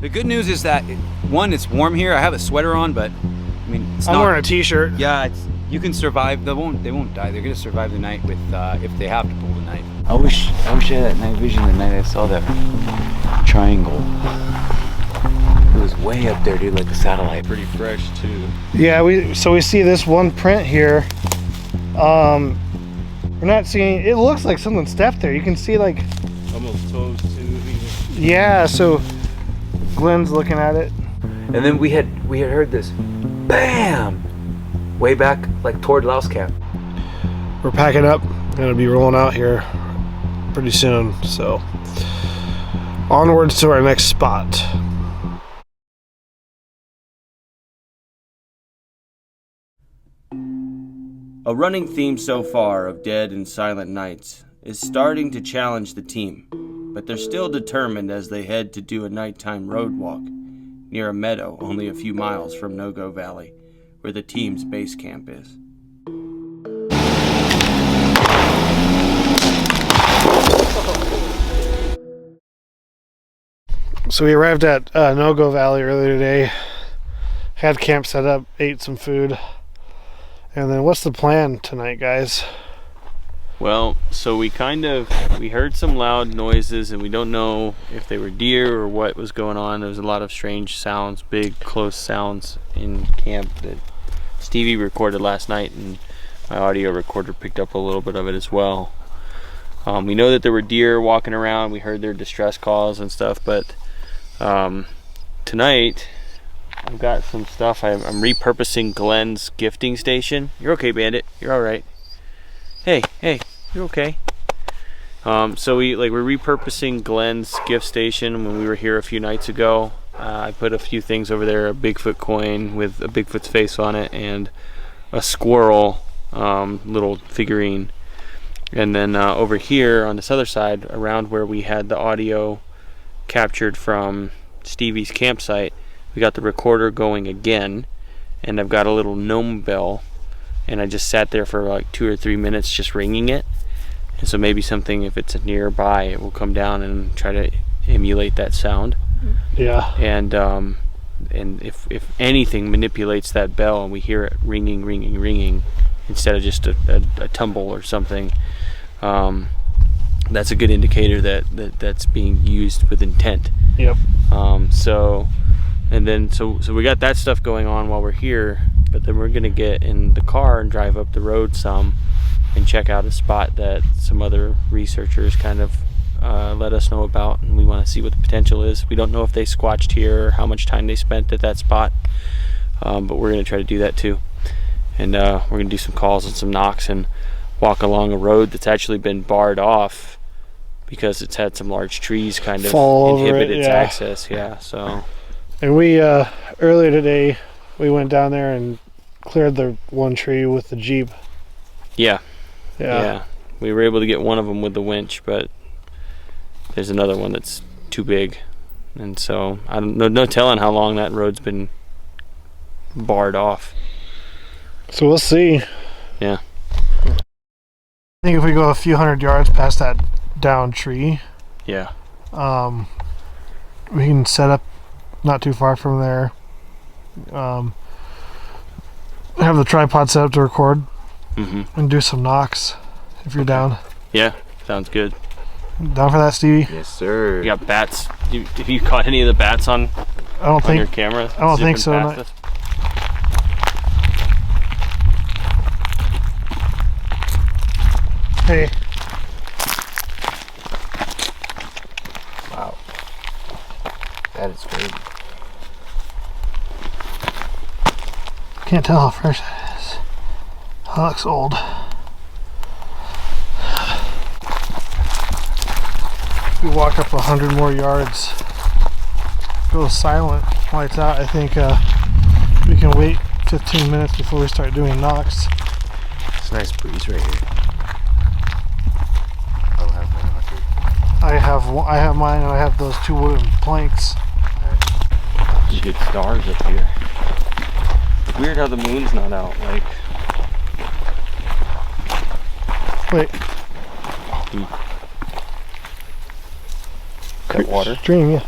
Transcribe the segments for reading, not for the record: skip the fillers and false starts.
The good news is that, one, it's warm here. I have a sweater on, but I mean, I'm wearing a t-shirt. Yeah, you can survive. They won't die. They're gonna survive the night with if they have to pull the knife. I wish I had that night vision the night I saw that triangle. It was way up there, dude, like a satellite. Pretty fresh too. Yeah, we see this one print here. We're not seeing. It looks like someone stepped there. You can see like Almost toes too. yeah. So Glenn's looking at it. And then we had heard this BAM! Way back, like toward Louse Camp. We're packing up. Gonna be rolling out here pretty soon. So onwards to our next spot. A running theme so far of dead and silent nights is starting to challenge the team, but they're still determined as they head to do a nighttime road walk near a meadow only a few miles from No-Go Valley, where the team's base camp is. So we arrived at No-Go Valley earlier today. Had camp set up, ate some food. And then what's the plan tonight, guys? Well, so we heard some loud noises, and we don't know if they were deer or what was going on. There was a lot of strange sounds, big, close sounds in camp that Stevie recorded last night, and my audio recorder picked up a little bit of it as well. We know that there were deer walking around. We heard their distress calls and stuff, but tonight I've got some stuff. I'm repurposing Glenn's gifting station. You're okay, Bandit. You're all right. Hey, you're okay. So we're repurposing Glenn's gift station. When we were here a few nights ago, I put a few things over there: a Bigfoot coin with a Bigfoot's face on it, and a squirrel little figurine. And then over here on this other side, around where we had the audio captured from Stevie's campsite, we got the recorder going again, and I've got a little gnome bell, and I just sat there for like 2 or 3 minutes just ringing it. And so maybe something, if it's nearby, it will come down and try to emulate that sound. Yeah. And if anything manipulates that bell and we hear it ringing instead of just a tumble or something, that's a good indicator that's being used with intent. Yep. So we got that stuff going on while we're here, but then we're gonna get in the car and drive up the road some and check out a spot that some other researchers kind of let us know about, and we want to see what the potential is. We don't know if they squatched here or how much time they spent at that spot, but we're gonna try to do that too. And we're gonna do some calls and some knocks and walk along a road that's actually been barred off because it's had some large trees kind of inhibit its access. Yeah. So. And we earlier today we went down there and cleared the one tree with the Jeep. Yeah. We were able to get one of them with the winch, but there's another one that's too big, and so I don't know. No telling how long that road's been barred off. So we'll see. Yeah. I think if we go a few hundred yards past that down tree, yeah, we can set up not too far from there. Have the tripod set up to record, and do some knocks if you're down. Yeah, sounds good. Down for that, Stevie? Yes, sir. You got bats? Have you caught any of the bats on your camera? I don't think so. Hey. Wow. That is crazy. Can't tell how fresh that is. That looks old. We walk up 100 more yards. Go silent. Lights out. I think we can wait 15 minutes before we start doing knocks. It's a nice breeze right here. I'll have my knocker. I have mine, and I have those 2 wooden planks. You get stars up here. Weird how the moon's not out. Like, wait. That water? Stream, yeah.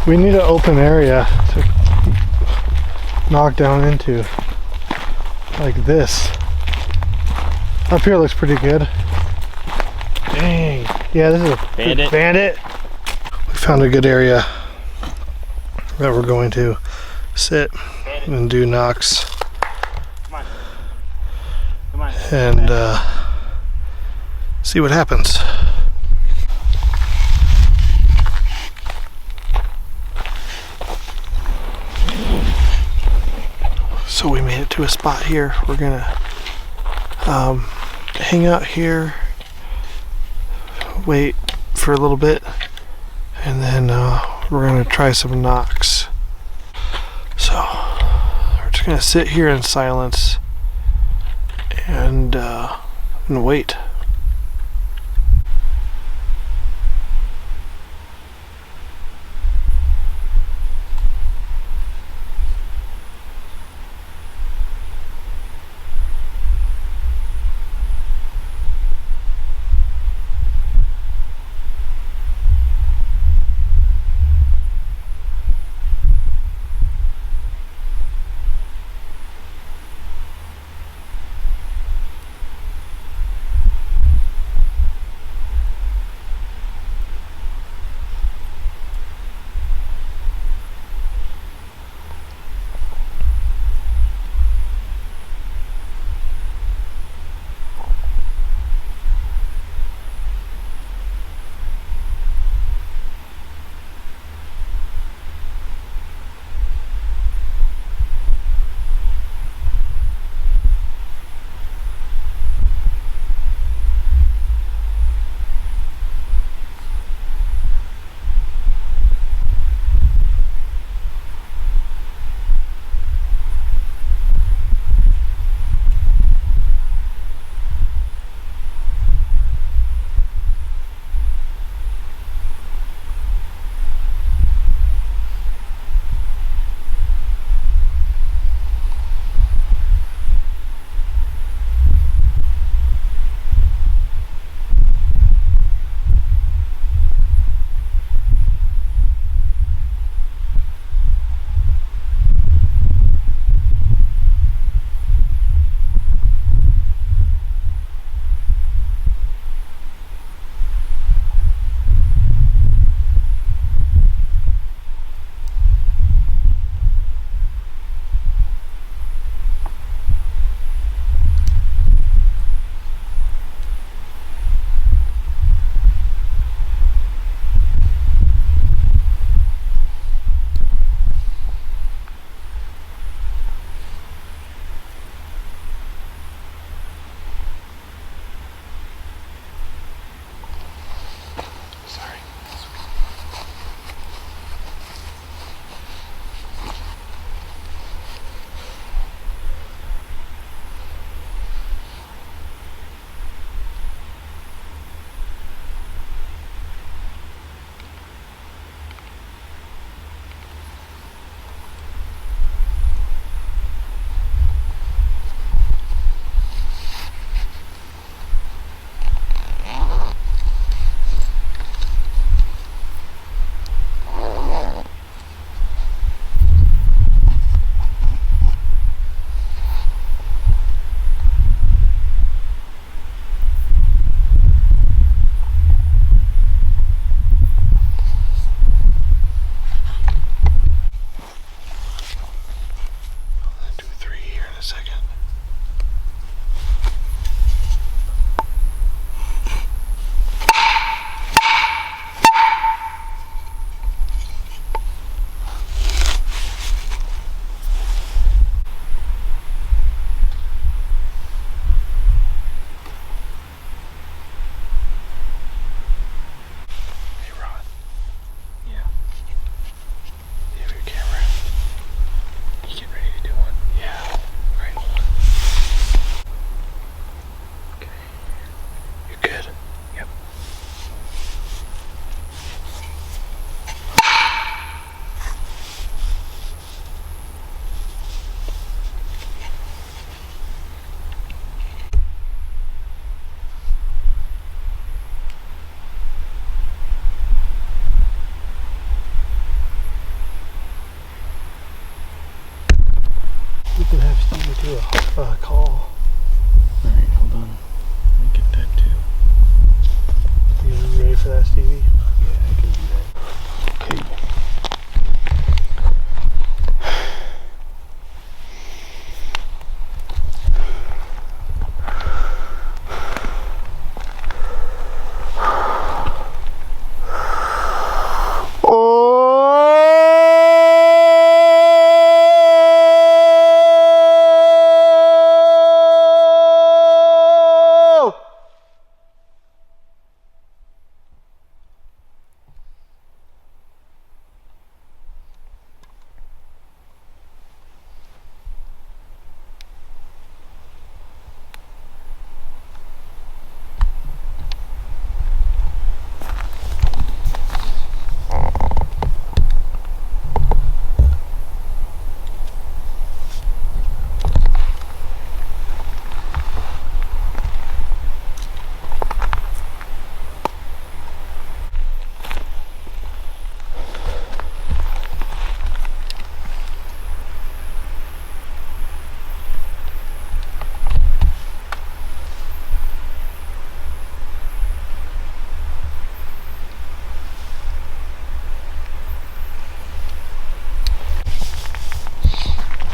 We need an open area to knock down into, like this. Up here looks pretty good. Dang. Yeah, this is a Bandit. Bandit. We found a good area that we're going to sit and do knocks. Come on. Come on. And see what happens. So we made it to a spot here. We're gonna hang out here, wait for a little bit, and then we're gonna try some knocks. So we're just gonna sit here in silence and wait.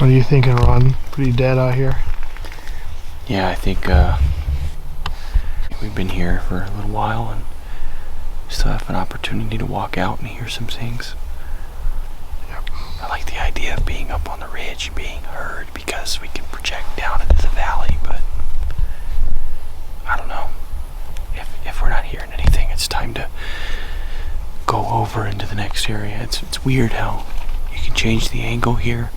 What are you thinking, Ron? Pretty dead out here? Yeah, I think we've been here for a little while and still have an opportunity to walk out and hear some things. Yep. I like the idea of being up on the ridge and being heard because we can project down into the valley, but I don't know. If we're not hearing anything, it's time to go over into the next area. It's weird how you can change the angle here,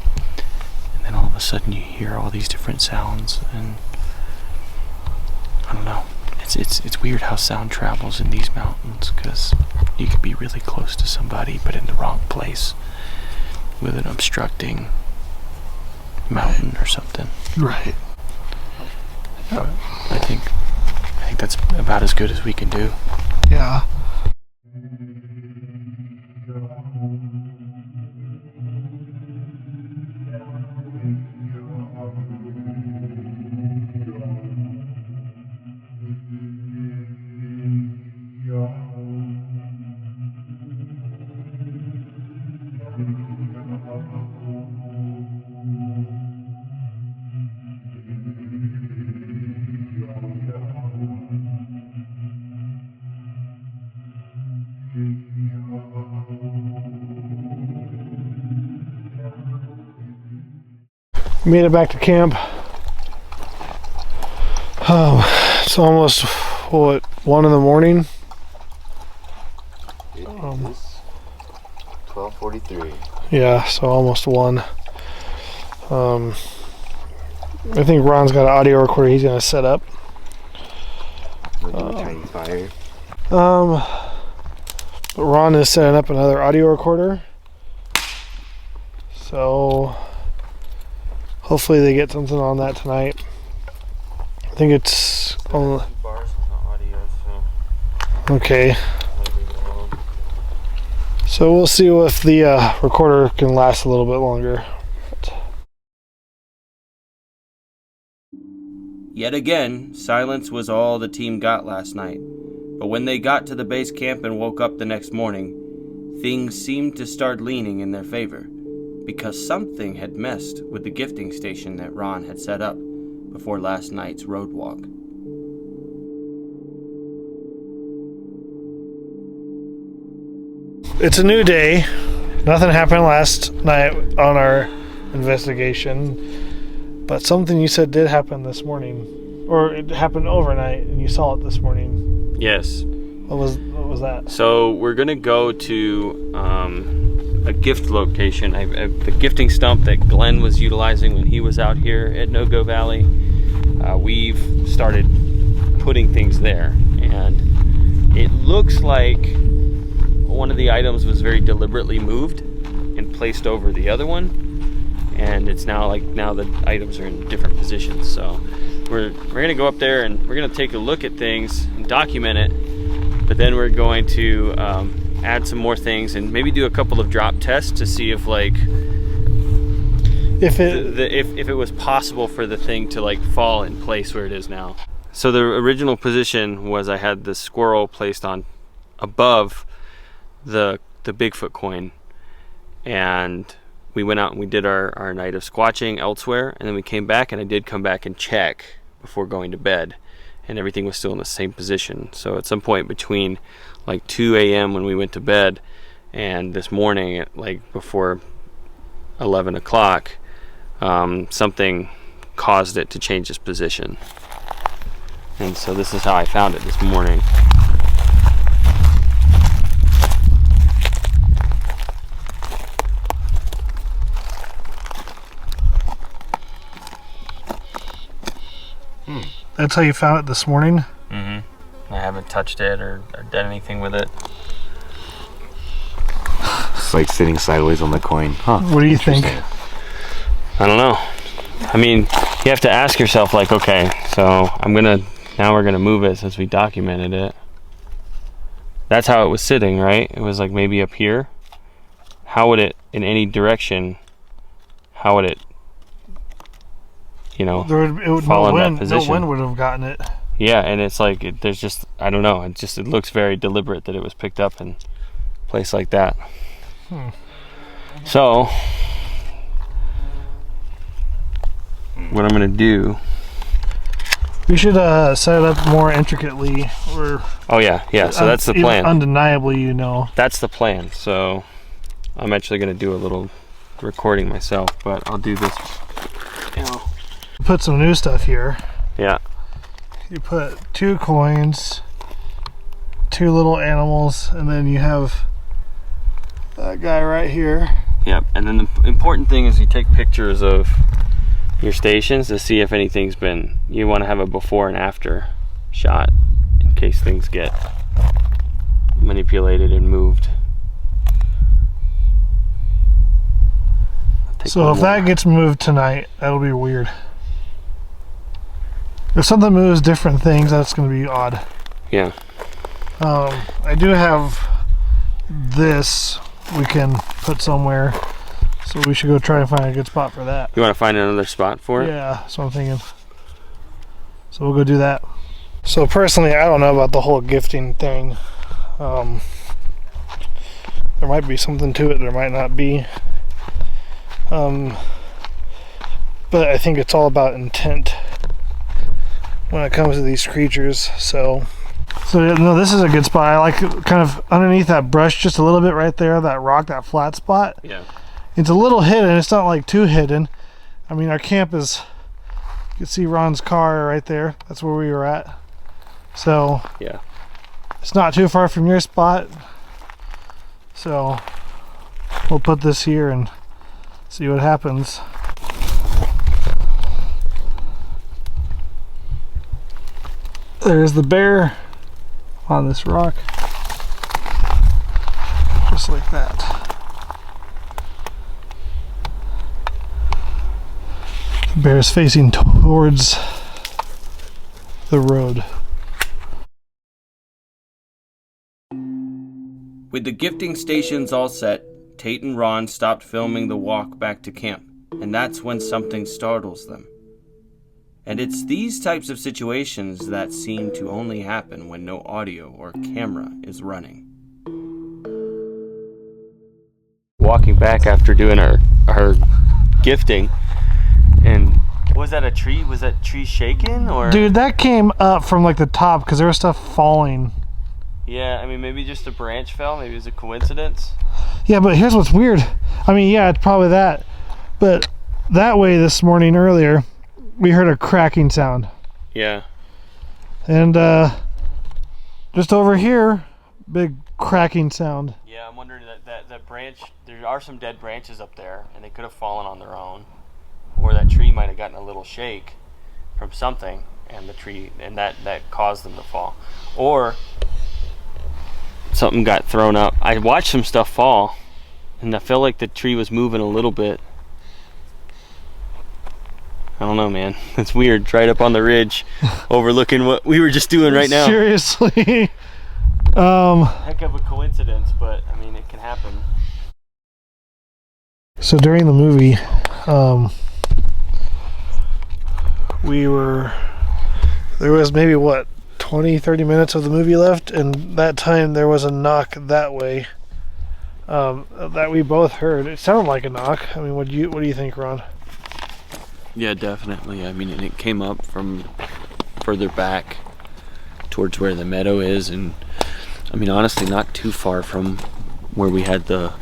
and then all of a sudden you hear all these different sounds, and I don't know. It's weird how sound travels in these mountains, because you could be really close to somebody but in the wrong place with an obstructing mountain or something. Right. But I think that's about as good as we can do. Yeah. Made it back to camp. It's almost, what, 1 in the morning? It is 12:43. Yeah, so almost 1. I think Ron's got an audio recorder he's gonna set up. We'll do a tiny fire. But Ron is setting up another audio recorder. So hopefully they get something on that tonight. I think it's only Bars on the audio, so okay. might leave it alone. So we'll see if the recorder can last a little bit longer. Yet again, silence was all the team got last night. But when they got to the base camp and woke up the next morning, things seemed to start leaning in their favor, because something had messed with the gifting station that Ron had set up before last night's road walk. It's a new day. Nothing happened last night on our investigation, but something you said did happen this morning, or it happened overnight and you saw it this morning. Yes. What was that? So we're gonna go to a gift location, the gifting stump that Glenn was utilizing when he was out here at No-Go Valley. We've started putting things there, and it looks like one of the items was very deliberately moved and placed over the other one, and it's now the items are in different positions. So we're gonna go up there and we're gonna take a look at things and document it, but then we're going to add some more things and maybe do a couple of drop tests to see if if it was possible for the thing to like fall in place where it is now. So the original position was I had the squirrel placed on above the Bigfoot coin, and we went out and we did our night of squatching elsewhere, and then we came back, and I did come back and check before going to bed, and everything was still in the same position. So at some point between like 2 a.m. when we went to bed and this morning at like before 11 o'clock, something caused it to change its position. And so this is how I found it this morning. That's how you found it this morning? Mm-hmm. I haven't touched it or done anything with it. It's like sitting sideways on the coin. Huh. What do you think? I don't know. I mean, you have to ask yourself, like, okay, so now we're gonna move it since we documented it. That's how it was sitting, right? It was like maybe up here. How would it, in any direction, how would it, fall in that position? No wind would have gotten it. Yeah, and it's like, there's just, I don't know, it looks very deliberate that it was picked up and placed like that. So, what I'm gonna do. We should set it up more intricately. Or Oh yeah, so that's the plan. Undeniably, you know. That's the plan. So I'm actually gonna do a little recording myself, but I'll do this. You know. Put some new stuff here. Yeah. You put 2 coins, 2 little animals, and then you have that guy right here. Yep. And then the important thing is you take pictures of your stations to see if anything's been. You want to have a before and after shot in case things get manipulated and moved. So if that gets moved tonight, that'll be weird. If something moves different things, that's going to be odd. Yeah. I do have this we can put somewhere, so we should go try and find a good spot for that. You want to find another spot for it? Yeah, that's what I'm thinking. So we'll go do that. So personally, I don't know about the whole gifting thing. There might be something to it, there might not be. But I think it's all about intent when it comes to these creatures. So yeah, no, this is a good spot. I like it kind of underneath that brush just a little bit right there, that rock, that flat spot. Yeah. It's a little hidden. It's not like too hidden. I mean, our camp is, you can see Ron's car right there. That's where we were at. So yeah, it's not too far from your spot. So we'll put this here and see what happens. There's the bear on this rock. Just like that. The bear's facing towards the road. With the gifting stations all set, Tate and Ron stopped filming the walk back to camp, and that's when something startles them. And it's these types of situations that seem to only happen when no audio or camera is running. Walking back after doing our gifting, and was that a tree? Was that tree shaking or? Dude, that came up from like the top because there was stuff falling. Yeah, I mean maybe just a branch fell. Maybe it was a coincidence. Yeah, but here's what's weird. I mean, yeah, it's probably that. But that way this morning earlier, we heard a cracking sound. Yeah. And just over here, big cracking sound. Yeah, I'm wondering that branch, there are some dead branches up there, and they could have fallen on their own. Or that tree might have gotten a little shake from something, and the tree, and that caused them to fall. Or something got thrown up. I watched some stuff fall, and I felt like the tree was moving a little bit. I don't know, man. It's weird. Right up on the ridge, overlooking what we were just doing right now. Seriously. Heck of a coincidence, but I mean, it can happen. So during the movie, there was maybe what, 20-30 minutes of the movie left, and that time there was a knock that way that we both heard. It sounded like a knock. I mean, what do you think, Ron? Yeah, definitely. I mean, and it came up from further back towards where the meadow is, and I mean, honestly, not too far from where we had the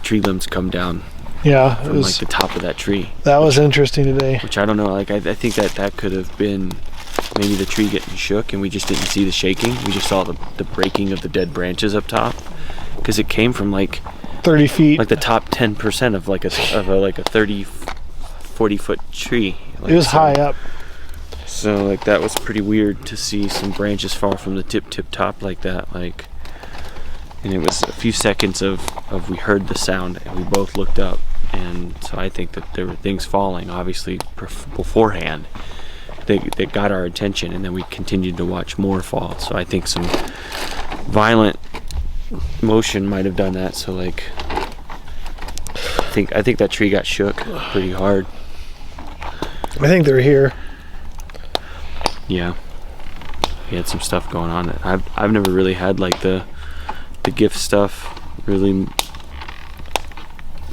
tree limbs come down. Yeah, from like the top of that tree. That was interesting today. Which I don't know. Like I think that could have been maybe the tree getting shook, and we just didn't see the shaking. We just saw the breaking of the dead branches up top, because it came from like 30 feet, like the top 10% of like a 30-40 foot tree. Like, it was high up. So like that was pretty weird to see some branches fall from the tip top like that. Like, and it was a few seconds of we heard the sound and we both looked up, and so I think that there were things falling obviously beforehand that got our attention, and then we continued to watch more fall. So I think some violent motion might have done that. So like I think that tree got shook pretty hard. I think they're here. Yeah, we had some stuff going on. I've never really had like the gift stuff really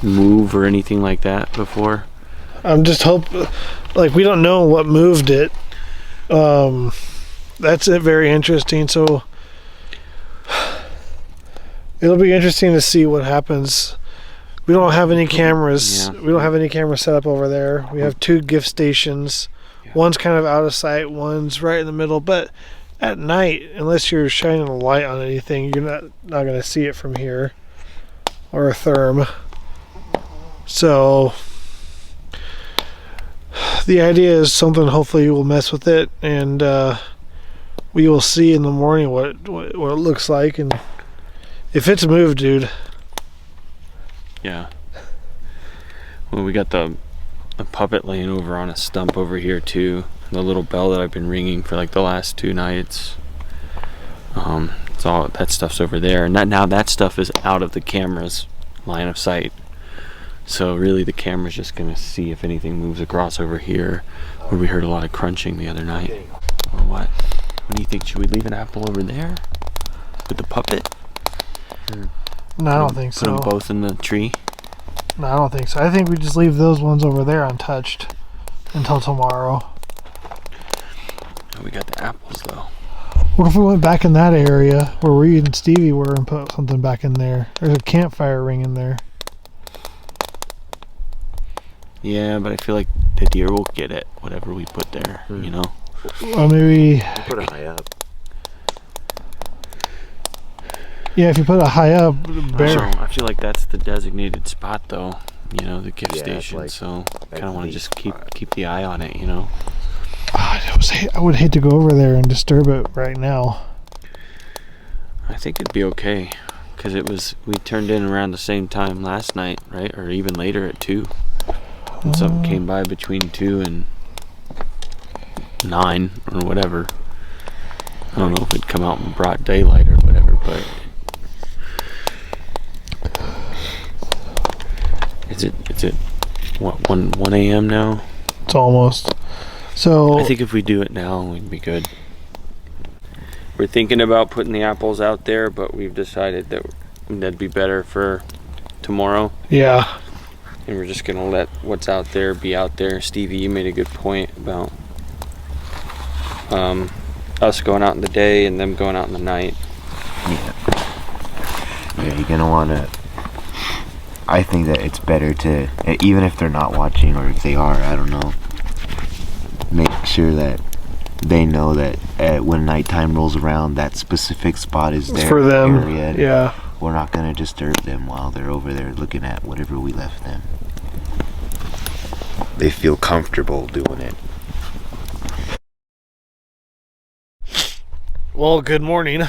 move or anything like that before. I'm just like we don't know what moved it. That's it. Very interesting. So it'll be interesting to see what happens. We don't have any cameras. Yeah. We don't have any cameras set up over there. We have 2 gift stations. Yeah. One's kind of out of sight. One's right in the middle. But at night, unless you're shining a light on anything, you're not going to see it from here or a therm. So the idea is something. Hopefully, will mess with it, and we will see in the morning what it looks like, and if it's moved, dude. Yeah. Well, we got the puppet laying over on a stump over here too. The little bell that I've been ringing for like the last 2 nights. It's all that stuff's over there, and now that stuff is out of the camera's line of sight. So really, the camera's just gonna see if anything moves across over here, where we heard a lot of crunching the other night. Or what? What do you think? Should we leave an apple over there with the puppet? No, I don't think Put them so. both in the tree. No, I don't think so. I think we just leave those ones over there untouched until tomorrow. Oh, we got the apples though. What if we went back in that area where we and Stevie were and put something back in there? There's a campfire ring in there. Yeah, but I feel like the deer will get it, whatever we put there, you know? Or maybe, Put it high up. yeah, if you put it high up, bear. So I feel like that's the designated spot though, you know, the gift Yeah, it's station. like- So that's kind of want the to just keep spot. the eye on it, you know? I would hate to go over there and disturb it right now. I think it'd be okay, because we turned in around the same time last night, right? Or even later at 2. And something came by between 2 and 9 or whatever. I don't know if it'd come out in broad daylight or whatever, but is it what 1 a.m. now? It's almost. So I think if we do it now, we'd be good. We're thinking about putting the apples out there, but we've decided that that'd be better for tomorrow. yeah, And we're just gonna let what's out there be out there. Stevie, you made a good point about us going out in the day and them going out in the night. Yeah, you're gonna wanna. I think that it's better to, even if they're not watching or if they are, I don't know, make sure that they know that when nighttime rolls around, that specific spot is it's their for them. area. and Yeah. We're not gonna disturb them while they're over there looking at whatever we left them. They feel comfortable doing it. Well, good morning,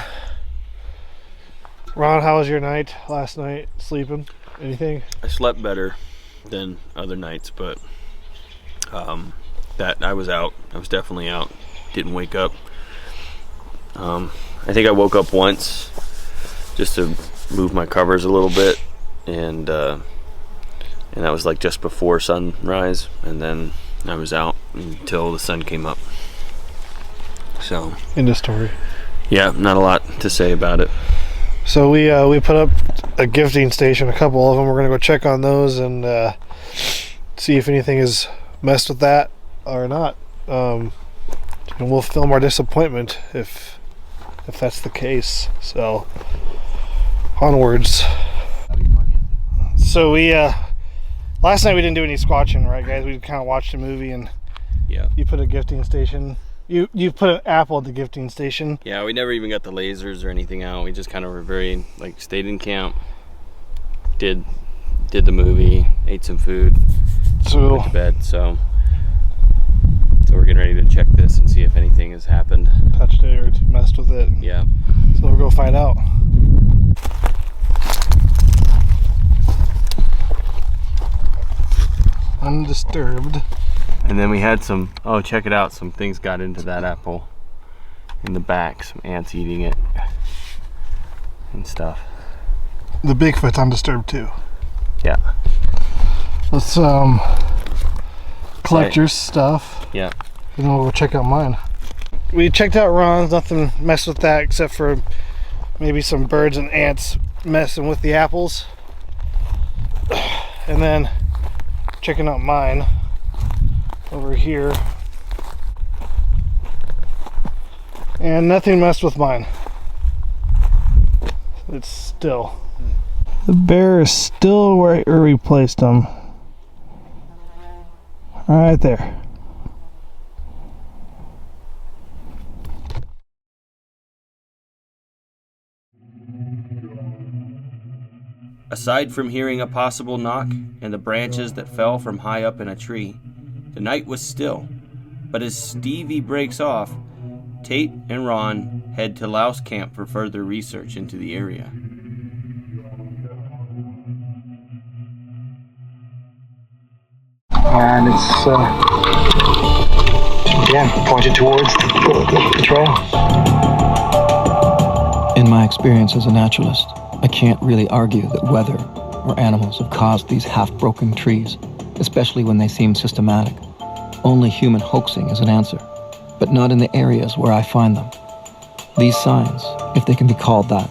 Ron. How was your night last night? Sleeping? Anything? I slept better than other nights, but that I was out. I was definitely out. Didn't wake up. I think I woke up once just to move my covers a little bit, and that was like just before sunrise, and then I was out until the sun came up. So End of story. yeah, not a lot to say about it. So we put up a gifting station, a couple of them. We're gonna go check on those and see if anything is messed with that or not. And we'll film our disappointment if that's the case. So onwards. So we last night we didn't do any squatching, right, guys? We kind of watched a movie and Yeah. you put a gifting station. You put an apple at the gifting station. Yeah, we never even got the lasers or anything out. We just kind of were very, like, stayed in camp, did the movie, ate some food, So went to bed. So we're getting ready to check this and see if anything has happened. touched it or messed with it. Yeah. So we'll go find out. Undisturbed. And then we had some, oh, check it out. Some things got into that apple in the back. Some ants eating it and stuff. The Bigfoot's undisturbed too. Yeah. Let's collect your stuff Yeah. and then we'll go check out mine. We checked out Ron's, nothing messed with that except for maybe some birds and ants messing with the apples. And then checking out mine. over here. And nothing messed with mine. It's still. The bear is still where we placed him. Right there. Aside from hearing a possible knock and the branches that fell from high up in a tree, the night was still. But as Stevie breaks off, Tate and Ron head to Louse Camp for further research into the area. And it's again pointed towards the trail. In my experience as a naturalist, I can't really argue that weather or animals have caused these half-broken trees, especially when they seem systematic. Only human hoaxing is an answer, but not in the areas where I find them. These signs, if they can be called that,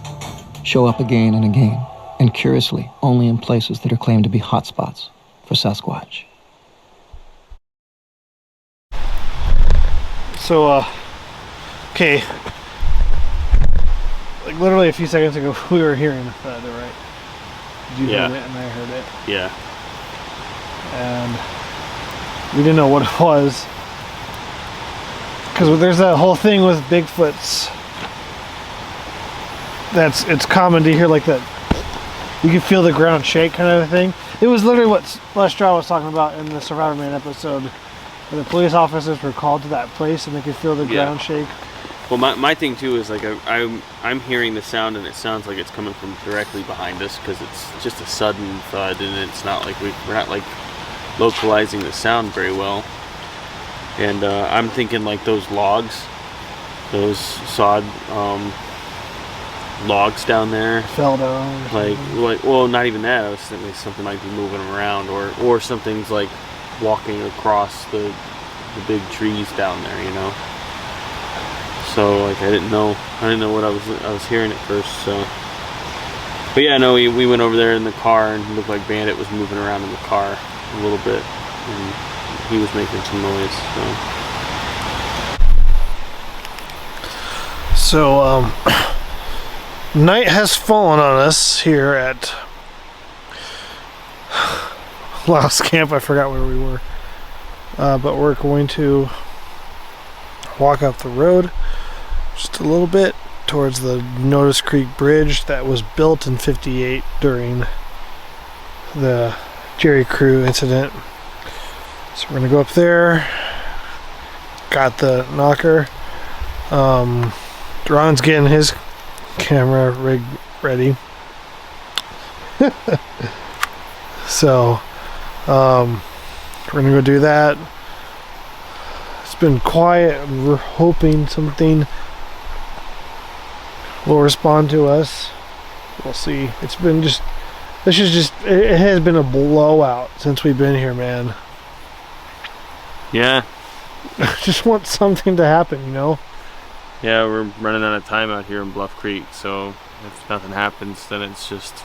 show up again and again, and curiously, only in places that are claimed to be hotspots for Sasquatch. So, okay. Like literally a few seconds ago, we were hearing the right. You Yeah. heard it and I heard it. Yeah. And we didn't know what it was. Because there's that whole thing with Bigfoots. It's common to hear like that. You can feel the ground shake kind of a thing. It was literally what Lestral was talking about in the Survivor Man episode. When the police officers were called to that place and they could feel the ground shake. Well, my thing too is like I'm hearing the sound and it sounds like it's coming from directly behind us because it's just a sudden thud and it's not like we're not like localizing the sound very well. And I'm thinking like those logs, those sawed logs down there. Fell down. Like well, not even that. I was thinking something might be moving around or something's like walking across the big trees down there, you know. So like I didn't know what I was hearing at first. So, but yeah, no, we went over there in the car and it looked like Bandit was moving around in the car a little bit, and he was making some noise. So, night has fallen on us here at Louse Camp. I forgot where we were, but we're going to walk up the road just a little bit towards the Notice Creek Bridge that was built in '58 during the Jerry Crew incident. So we're gonna go up there. Got the knocker. Ron's getting his camera rig ready. So we're gonna go do that. It's been quiet and we're hoping something will respond to us. We'll see. It has been a blowout since we've been here, man. Yeah. I just want something to happen, you know? Yeah, we're running out of time out here in Bluff Creek, so if nothing happens, then it's just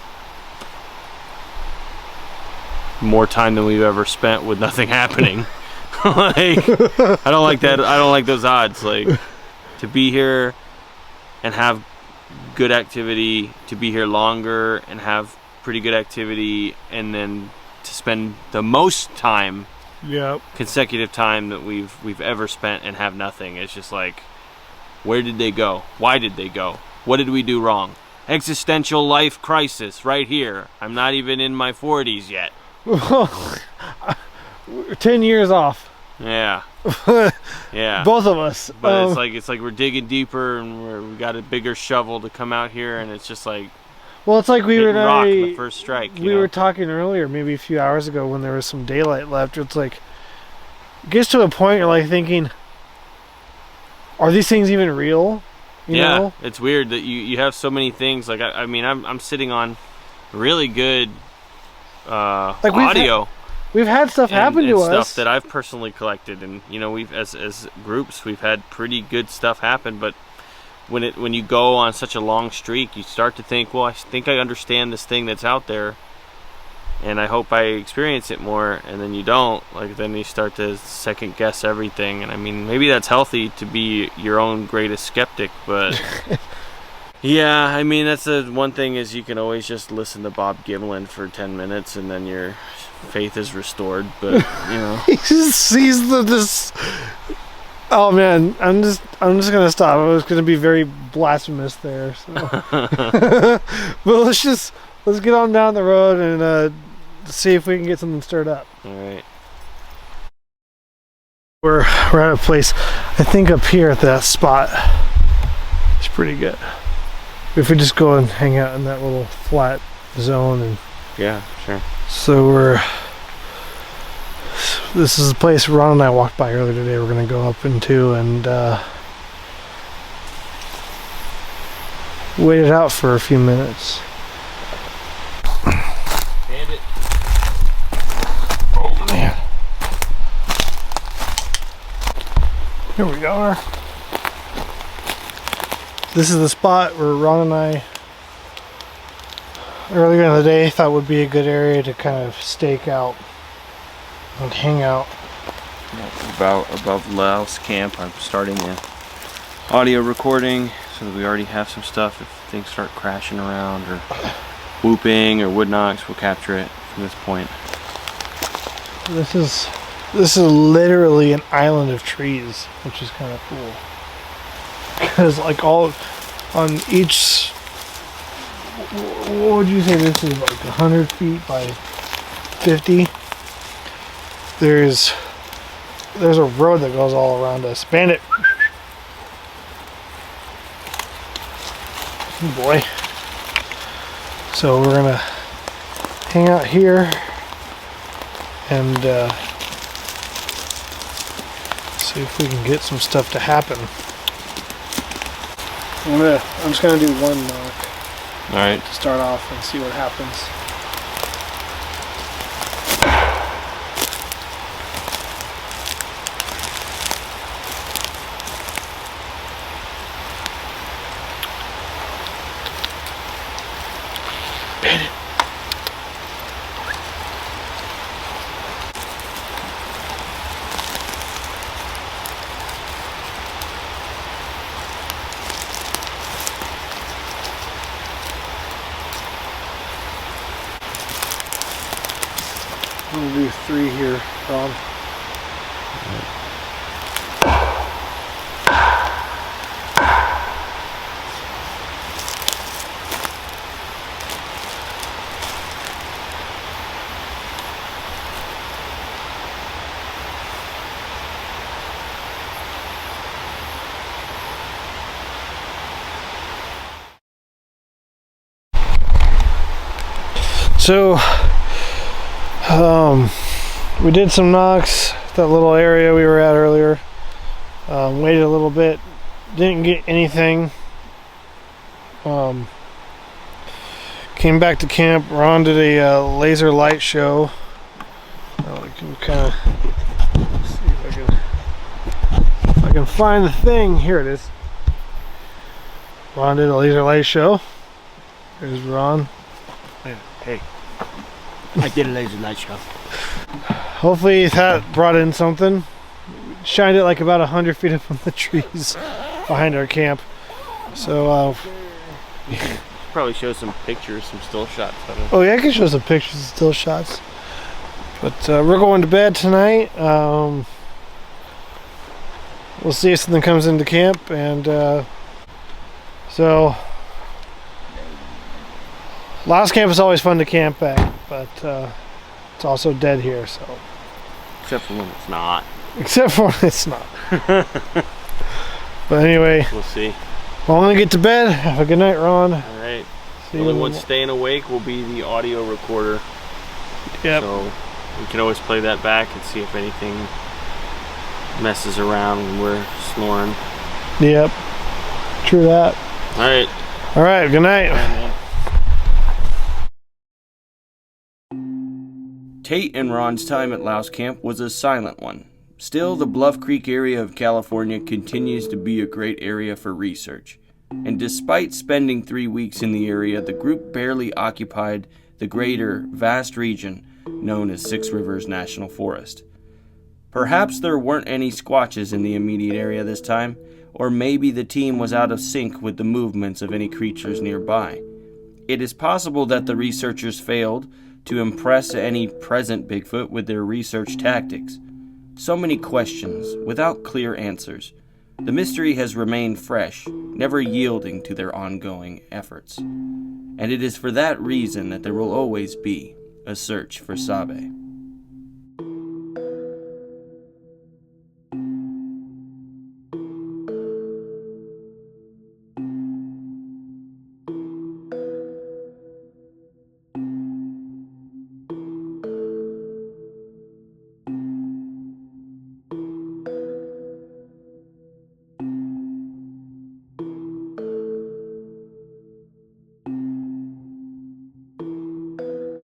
more time than we've ever spent with nothing happening. Like, I don't like that. I don't like those odds. Like, to be here and have good activity, to be here longer and have pretty good activity, and then to spend the most time, consecutive time that we've ever spent and have nothing. It's just like, where did they go? Why did they go? What did we do wrong? Existential life crisis right here. I'm not even in my 40s yet. 10 years off. Yeah. Yeah. Both of us. But it's like we're digging deeper and we got a bigger shovel to come out here, and it's just like, well, it's like we were rock the first strike. We were talking earlier, maybe a few hours ago, when there was some daylight left. It's like, it gets to a point you're like thinking, are these things even real? You know? It's weird that you have so many things. Like I mean, I'm sitting on really good like audio. We've had stuff happen to us. Stuff that I've personally collected, and you know, we've as groups we've had pretty good stuff happen. But when you go on such a long streak, you start to think, well, I think I understand this thing that's out there, and I hope I experience it more. And then you don't, like, then you start to second guess everything. And I mean, maybe that's healthy to be your own greatest skeptic, but yeah, I mean, that's the one thing, is you can always just listen to Bob Gimlin for 10 minutes and then your faith is restored. But you know, he just sees this. Oh man, I'm just gonna stop. I was gonna be very blasphemous there. So. But let's get on down the road and see if we can get something stirred up. all right. We're at a place, I think up here at that spot. It's pretty good. If we just go and hang out in that little flat zone, and Yeah, sure. so this is the place Ron and I walked by earlier today. We're gonna go up into and wait it out for a few minutes. Bandit. Oh man. Here we are. This is the spot where Ron and I earlier in the day thought would be a good area to kind of stake out and hang out. About above Laos camp, I'm starting the audio recording so that we already have some stuff. If things start crashing around or whooping or wood knocks, we'll capture it from this point. This is literally an island of trees, which is kind of cool. Because like all on each, what would you say this is, like 100 feet by 50? There's a road that goes all around us. Bandit. Oh boy. So we're gonna hang out here and see if we can get some stuff to happen. I'm just gonna do one knock All right. to start off and see what happens. I'm gonna do 3 here, Ron. So, we did some knocks, that little area we were at earlier. Waited a little bit, didn't get anything. Came back to camp. Ron did a laser light show. I can kind of see if I can find the thing. Here it is. Ron did a laser light show. There's Ron. Hey, I did a laser light show. Hopefully that brought in something. Shined it like about 100 feet up from the trees behind our camp. So, Probably show some pictures, some still shots of it. oh yeah, I can show some pictures and still shots. But we're going to bed tonight. We'll see if something comes into camp, and so last camp is always fun to camp at, but it's also dead here. So Except for when it's not. except for when it's not. But anyway, We'll see. well, I'm gonna get to bed. Have a good night, Ron. All right. See The you only in the one staying awake will be the audio recorder. Yep. So we can always play that back and see if anything messes around when we're snoring. Yep. True that. All right. All right. Good night. Tate and Ron's time at Louse Camp was a silent one. Still, the Bluff Creek area of California continues to be a great area for research. And despite spending 3 weeks in the area, the group barely occupied the greater, vast region known as Six Rivers National Forest. Perhaps there weren't any Squatches in the immediate area this time, or maybe the team was out of sync with the movements of any creatures nearby. It is possible that the researchers failed to impress any present Bigfoot with their research tactics. So many questions, without clear answers. The mystery has remained fresh, never yielding to their ongoing efforts. And it is for that reason that there will always be a search for SABE.